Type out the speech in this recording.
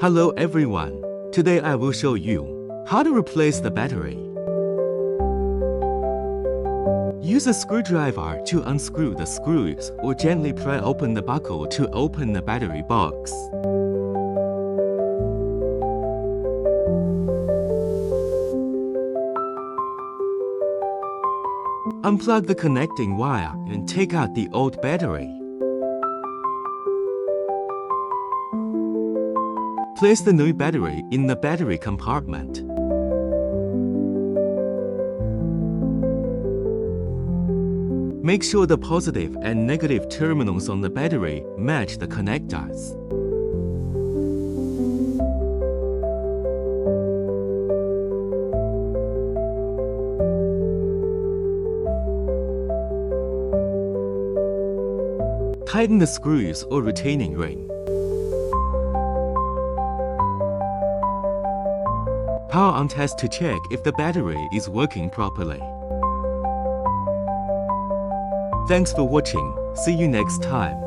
Hello everyone. Today I will show you how to replace the battery. Use a screwdriver to unscrew the screws or gently pry open the buckle to open the battery box. Unplug the connecting wire and take out the old battery. Place the new battery in the battery compartment. Make sure the positive and negative terminals on the battery match the connectors. Tighten the screws or retaining ring. Power on test to check if the battery is working properly. Thanks for watching. See you next time.